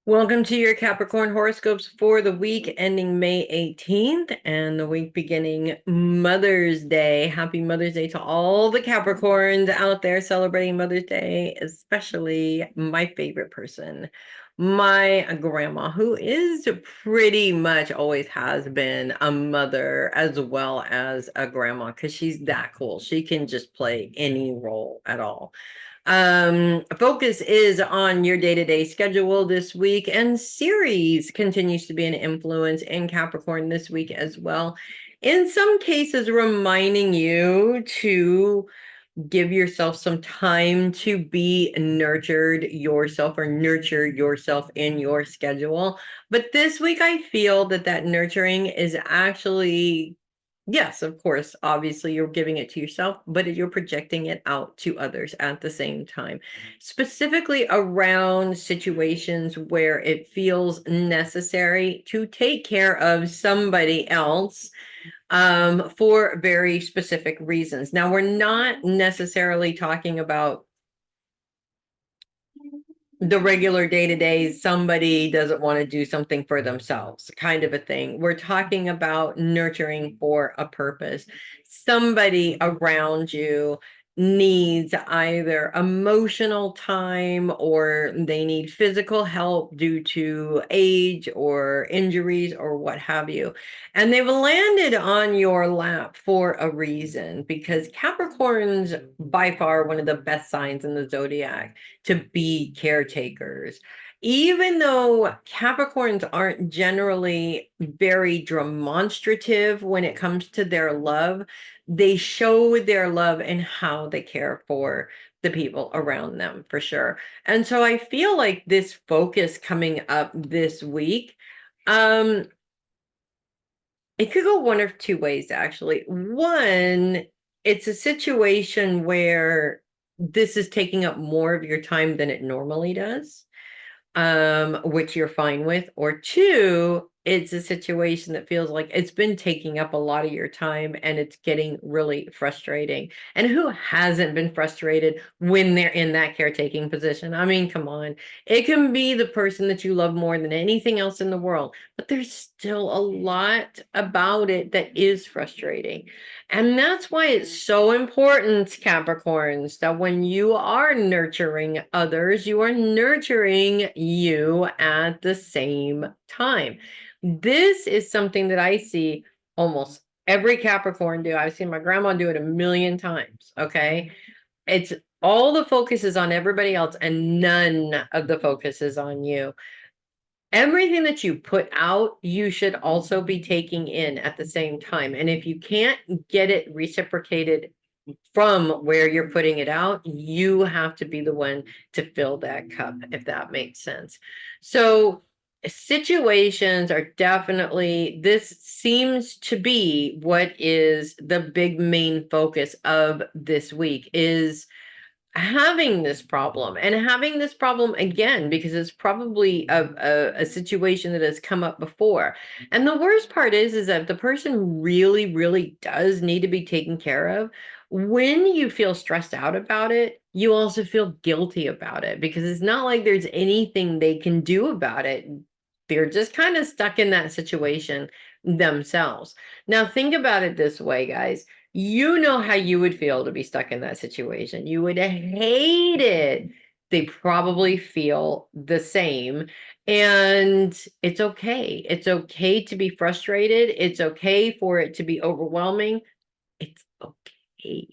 Welcome to your Capricorn horoscopes for the week ending May 18th and the week beginning Mother's Day. Happy Mother's Day to all the Capricorns out there celebrating Mother's Day, especially my favorite person, my grandma, who is pretty much always has been a mother as well as a grandma because she's that cool. She can just play any role at all. Focus is on your day-to-day schedule this week, and Ceres continues to be an influence in Capricorn this week as well. In some cases, reminding you to give yourself some time to be nurtured yourself or nurture yourself in your schedule. But this week, I feel that that nurturing is actually, yes, of course, obviously you're giving it to yourself, but you're projecting it out to others at the same time, specifically around situations where it feels necessary to take care of somebody else for very specific reasons. Now, we're not necessarily talking about the regular day to day, somebody doesn't want to do something for themselves, kind of a thing. We're talking about nurturing for a purpose. Somebody around you needs either emotional time or they need physical help due to age or injuries or what have you. And they've landed on your lap for a reason because Capricorn's by far one of the best signs in the zodiac to be caretakers. Even though Capricorns aren't generally very demonstrative when it comes to their love, they show their love in how they care for the people around them for sure. And so I feel like this focus coming up this week, um, it could go one of two ways, actually. One, it's a situation where this is taking up more of your time than it normally does, which you're fine with. Or two, it's a situation that feels like it's been taking up a lot of your time and it's getting really frustrating. And who hasn't been frustrated when they're in that caretaking position? I mean, come on. It can be the person that you love more than anything else in the world, but there's still a lot about it that is frustrating. And that's why it's so important, Capricorns, that when you are nurturing others, you are nurturing you at the same time. This is something that I see almost every Capricorn do. I've seen my grandma do it a million times. Okay. It's all the focus is on everybody else and none of the focus is on you. Everything that you put out, you should also be taking in at the same time. And if you can't get it reciprocated from where you're putting it out, you have to be the one to fill that cup, if that makes sense. So situations are definitely, this seems to be what is the big main focus of this week is having this problem and having this problem again because it's probably a situation that has come up before. And the worst part is that if the person really does need to be taken care of, when you feel stressed out about it, you also feel guilty about it because it's not like there's anything they can do about it. They're just kind of stuck in that situation themselves. Now think about it this way, guys. You know how you would feel to be stuck in that situation. You would hate it. They probably feel the same. And it's okay. It's okay to be frustrated. It's okay for it to be overwhelming. It's okay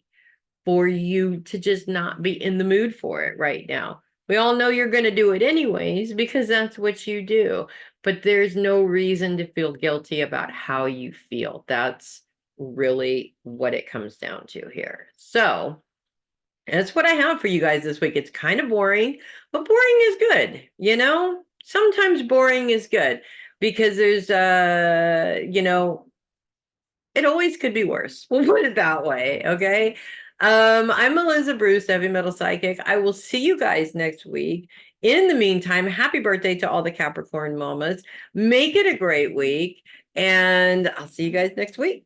for you to just not be in the mood for it right now. We all know you're going to do it anyways because that's what you do. But there's no reason to feel guilty about how you feel. That's really what it comes down to here. So that's what I have for you guys this week. It's kind of boring, but boring is good. Sometimes boring is good because there's, it always could be worse. We'll put it that way. Okay. I'm Melissa Bruce, Heavy Metal Psychic. I will see you guys next week. In the meantime, happy birthday to all the Capricorn mamas. Make it a great week, and I'll see you guys next week.